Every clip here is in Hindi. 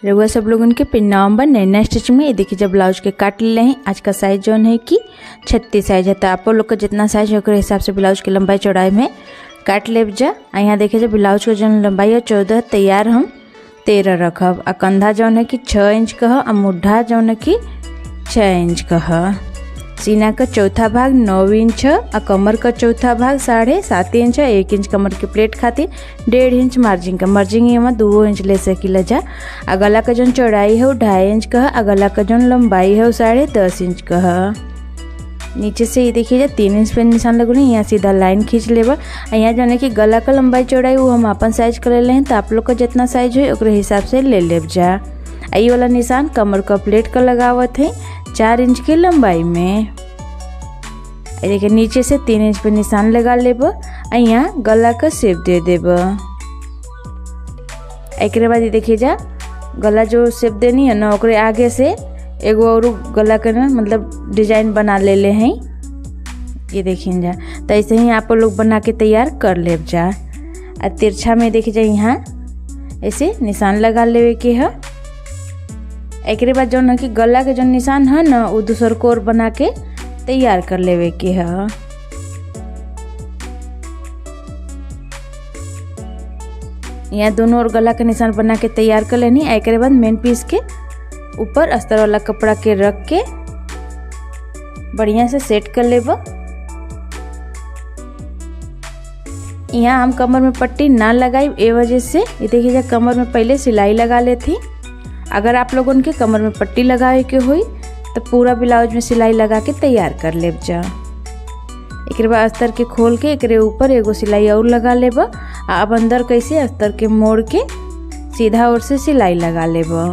रउआ सब लोगन के प्रणाम बा। नैना स्टिच में ये देखिए जब ब्लाउज के काट ले हैं। आज का साइज जौन है कि 36 साइज है, तो आप लोग का जितना साइज है ओकरे हिसाब से ब्लाउज की लंबाई चौड़ाई में काट ले जा। यहाँ देखिए जब ब्लाउज का जौन लंबाई है 14, तैयार हम 13 रखब। आ कंधा जौन है कि 6 इंच का है, आ मुड्ढा जौन है कि 6 इंच का है। सीना का चौथा भाग 9 इंच है, आ कमर का चौथा भाग 7.5 इंच है। 1 इंच कमर के प्लेट खातिर 1.5 इंच मार्जिन का, मार्जिन यहाँ 2 इंच ले सकीला जा। आ गला का जौन चौड़ाई है वो 2.5 इंच का है, आ गला का जौन लंबाई है वो 10.5 इंच का है। नीचे से ये देखिए 3 इंच पे निशान लगो नहीं, यहाँ सीधा लाइन खींच लेबा। यहाँ जाने कि गला का लंबाई चौड़ाई वो हम अपन साइज कर ले हैं, तो आप लोग का जितना साइज हो ओकरे हिसाब से ले लेब जा। आई वाला निशान कमर का प्लेट का लगावत है 4 इंच की लंबाई में। देखिए नीचे से 3 इंच पे निशान लगा लेब। यहाँ गला का शेप दे देब। एक बाद ये देखिए जा गला जो शेप देनी है ना ओकरे आगे से एगो और गला के ना मतलब डिजाइन बना ले हैं। ये देखिए जा, तो ऐसे ही आप लोग बना के तैयार कर लेब जा। आ तिरछा में देखिए जा यहाँ ऐसे निशान लगा लेवे के है। एक बाद जो ना कि गला के जो निशान है ना वो दूसर को और बना के तैयार कर लेवे के है। यहाँ दोनों और गला के निशान बना के तैयार कर लेनी। एक बाद मेन पीस के ऊपर अस्तर वाला कपड़ा के रख के बढ़िया से सेट कर लेबा। यहाँ हम कमर में पट्टी ना लगाई, ए वजह से ये देखिए जा कमर में पहले सिलाई लगा लेती। अगर आप लोगों के कमर में पट्टी लगावे के हुई तो पूरा ब्लाउज में सिलाई लगा के तैयार कर लेब जा। एक बाद अस्तर के खोल के एक ऊपर एगो सिलाई और लगा लेबा। अब अंदर कैसे अस्तर के मोड़ के सीधा ओर से सिलाई लगा लेबा।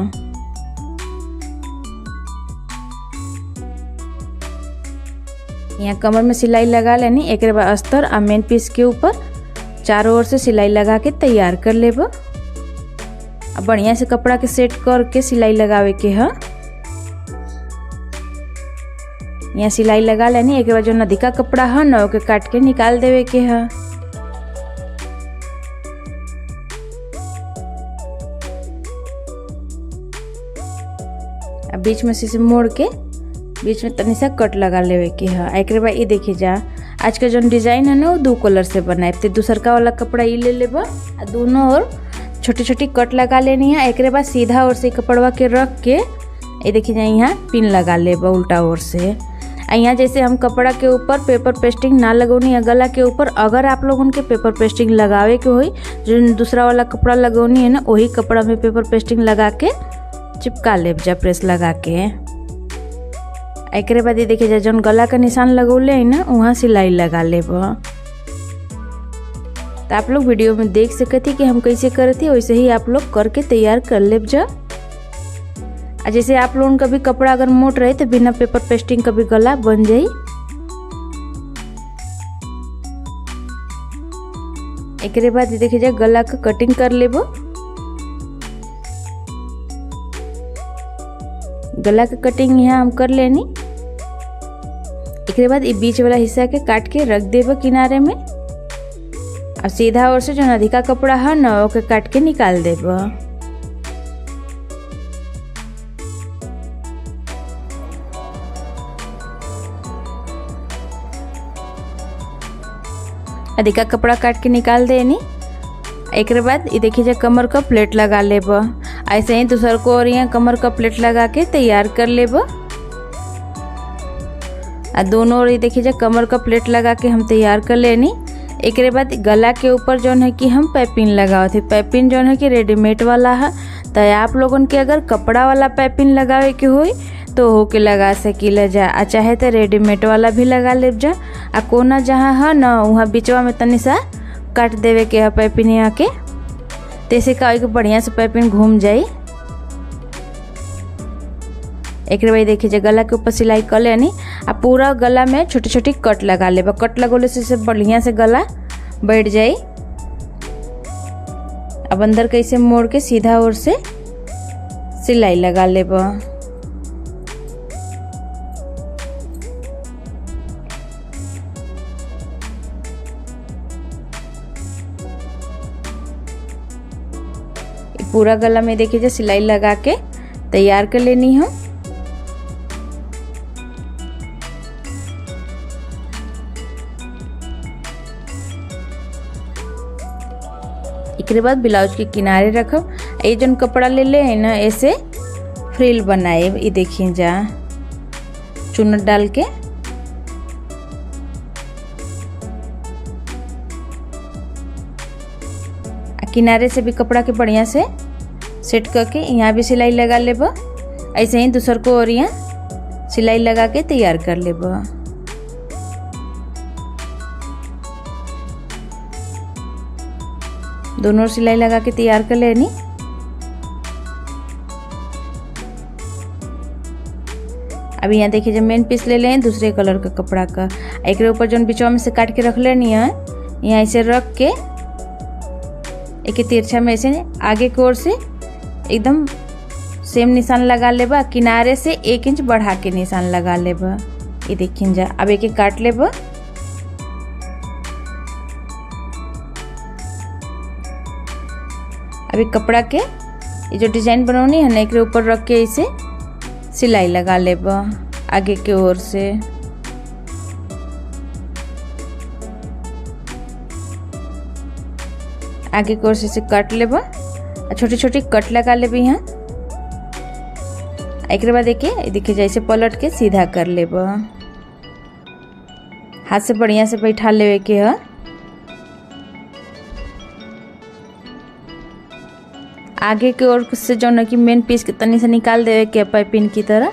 यहाँ कमर में सिलाई लगा लेनी। एक बाद अस्तर और मेन पीस के ऊपर चारों ओर से सिलाई लगा के तैयार कर लेबा। अब बढ़िया से कपड़ा के सेट करके सिलाई लगावे के है। यहाँ सिलाई लगा लेनी। एक बार जो नदिका कपड़ा है ना ओके काट के निकाल देवे के है। अब बीच में से मोड़ के बीच में तनी सा कट लगा लेवे के है। एक बार ये देखिए जा आज का जो डिजाइन है ना वो 2 कलर से बनाए, तो दूसरका वाला कपड़ा ये ले लेबा। दोनों और छोटी छोटी कट लगा लेनी है। एक बाद सीधा ओर से कपड़वा के रख के ये देखिए जा यहाँ पिन लगा लेबा उल्टा ओर से। यहाँ जैसे हम कपड़ा के ऊपर पेपर पेस्टिंग ना लगौनी है गला के ऊपर, अगर आप लोगों के पेपर पेस्टिंग लगावे के होई जो दूसरा वाला कपड़ा लगौनी है ना वही कपड़ा में पेपर पेस्टिंग लगा के चिपका लेब जा प्रेस लगा के। एक बाद ये देखिए जा जौन गला का निशान लगौले है ना वहाँ सिलाई लगा लेब। तो आप लोग वीडियो में देख सकते कि हम कैसे करते, वैसे ही आप लोग करके तैयार कर लेब जा। जैसे आप लोगों का भी कपड़ा अगर मोट रहे तो बिना पेपर पेस्टिंग का भी गला बन जाए। एक बाद देखिए जा गला का कटिंग कर लेबो। गला का कटिंग यहाँ हम कर लेनी। एक बाद ये बीच वाला हिस्सा के काट के रख देबो किनारे में। अब सीधा ओर से जो अधिका कपड़ा है ना ओके काट के निकाल देबो। अधिका कपड़ा काट के निकाल देनी। एक बाद ये देखिए जा कमर का प्लेट लगा लेब। ऐसे ही दूसर को और यहाँ कमर का प्लेट लगा के तैयार कर लेब। दोनों और ये देखिए जा कमर का प्लेट लगा के हम तैयार कर लेनी। एक बाद गला के ऊपर जो है कि हम पाइपिंग लगावे थे। पाइपिंग जो है कि रेडीमेड वाला है, तो आप लोगों के अगर कपड़ा वाला पाइपिंग लगावे के होई तो होके लगा सकीला जा, चाहे तो रेडीमेड वाला भी लगा लेब जा। कोना जहाँ है ना वहाँ बीचवा में तनी सा काट देवे के है पाइपिंग यहाँ के, तैसे का बढ़िया से पाइपिंग घूम जाए। एक बार देखिए जा गला के ऊपर सिलाई कर लेनी। अब पूरा गला में छोटी छोटी कट लगा लेबा। कट लगोले से बढ़िया से गला बैठ जाए। अब अंदर कैसे मोड़ के सीधा ओर से सिलाई लगा लेबा। पूरा गला में देखिए जो सिलाई लगा के तैयार कर लेनी है। एक बाद ब्लाउज के किनारे रखब। ये जो कपड़ा ले ले है ना, ऐसे फ्रिल बनाए। ये देखिए जा चुन्नट डाल के किनारे से भी कपड़ा के बढ़िया से सेट करके यहाँ भी सिलाई लगा लेब। ऐसे ही दूसर को और यहाँ सिलाई लगा के तैयार कर लेब। दोनों सिलाई लगा के तैयार कर लेनी। अभी यहाँ देखिए जब मेन पीस ले लें दूसरे कलर का कपड़ा का, एक ऊपर जो बीचवा में से काट के रख लेनी है। यहाँ ऐसे रख के एक तिरछा में ऐसे आगे की ओर से एकदम सेम निशान लगा लेबा। किनारे से 1 इंच बढ़ा के निशान लगा लेबा। ये देखिए जा अब एक काट लेबा। अभी कपड़ा के ये जो डिजाइन बनौनी है ना, एक ऊपर रख के इसे सिलाई लगा लेबा आगे की ओर से। आगे की ओर से इसे काट लेबा। छोटी छोटी कट लगा लेबी यहाँ। एक बाद देखिए जैसे पलट के सीधा कर लेबा। हाथ से बढ़िया से बैठा लेवे के है। आगे की ओर से जो न कि मेन पीस के तनी से निकाल देवे के पाइपिंग की तरह।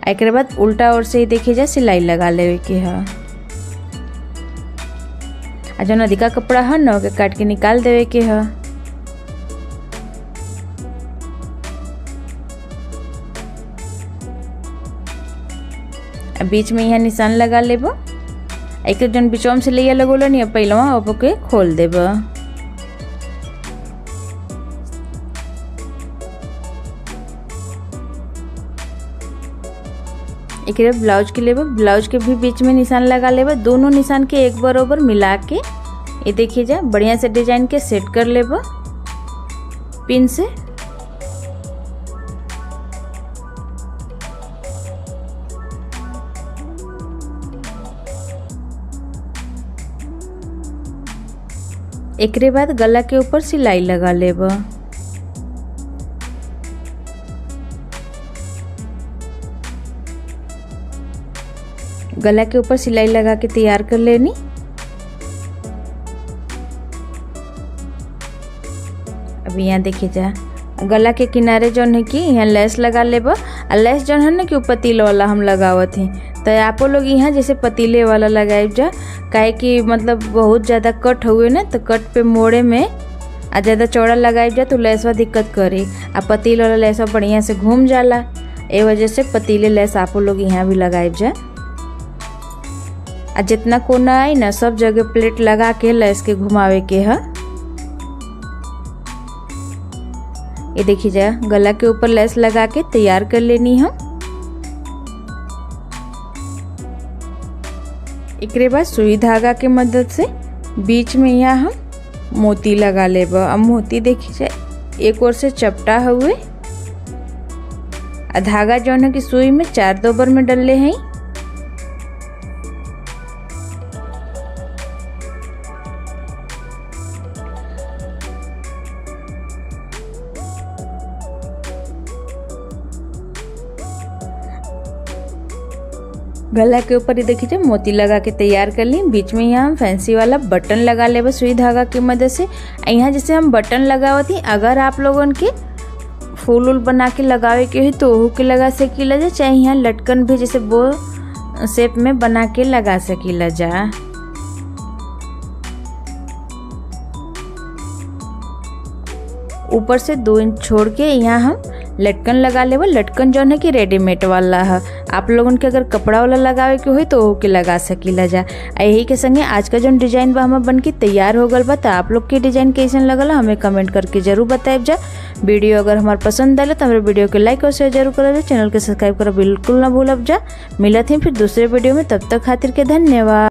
एक बाद उल्टा ओर से ही देखिए जा सिलाई लगा लेवे के है। जो अधिका कपड़ा है ना ओके काट के निकाल देवे के है। बीच में यहाँ निशान लगा लेबो। एक जन बीचवा से लिया लगोला नहीं पहलवा अब के खोल देबो। एक ब्लाउज के लेबो। ब्लाउज के भी बीच में निशान लगा लेबो। दोनों निशान के एक बराबर मिला के ये देखिए जा बढ़िया से डिजाइन के सेट कर लेबो पिन से। एकरे बाद गला के ऊपर सिलाई लगा लेबो। गला के ऊपर सिलाई लगा के तैयार कर लेनी। अब यहाँ देखिए जा गला के किनारे जो है कि यहाँ लेस लगा लेबो। लेस जो है ना कि पतीले वाला हम लगावत ही, तो आप लोग यहाँ जैसे पतीले वाला लगाए जा। काहे कि मतलब बहुत ज़्यादा कट हुए ना, तो कट पे मोड़े में आ ज़्यादा चौड़ा लगाए जा तो लेसवा दिक्कत करे। आ पतीले वाला लेसवा बढ़िया से घूम जाला, ए वजह से पतीले लेस आप लोग यहाँ भी लगाए जा। आ जितना कोना आई ना सब जगह प्लेट लगा के लेस के घुमावे के है। ये देखिए जा गला के ऊपर लेस लगा के तैयार कर लेनी है। एकरे बाद सुई धागा के मदद से बीच में यहाँ हम मोती लगा लेबा। अब मोती देखिए जा एक ओर से चपटा हुए। धागा जो है कि सुई में 4 दोबर में डले हैं। गला के ऊपर ही देखिए मोती लगा के तैयार कर ली। बीच में यहाँ हम फैंसी वाला बटन लगा लेबे सुई धागा की मदद से। यहाँ जैसे हम बटन लगावती, अगर आप लोगों के फूल उल बना के लगावे के हो तो ओहू के लगा सकीला जा, चाहे यहाँ लटकन भी जैसे बो शेप में बना के लगा सकीला जा। ऊपर से 2 इंच छोड़ के यहाँ हम लटकन लगा लेबो। लटकन जो है कि रेडीमेड वाला है, आप लोगों के अगर कपड़ा वाला लगावे के हो तो ओहू के लगा सकीला जा। यही के संगे आज का जो डिजाइन बा हमार बन के तैयार हो गल बा। तो आप लोग के डिजाइन कैसन लगल हमें कमेंट करके जरूर बताएब जा। वीडियो अगर हमार पसंद आए तो हमारे वीडियो के लाइक और शेयर जरूर करब। चैनल के सब्सक्राइब करब बिल्कुल ना भूलब जा। मिलत हैं फिर दूसरे वीडियो में, तब तक खातिर के धन्यवाद।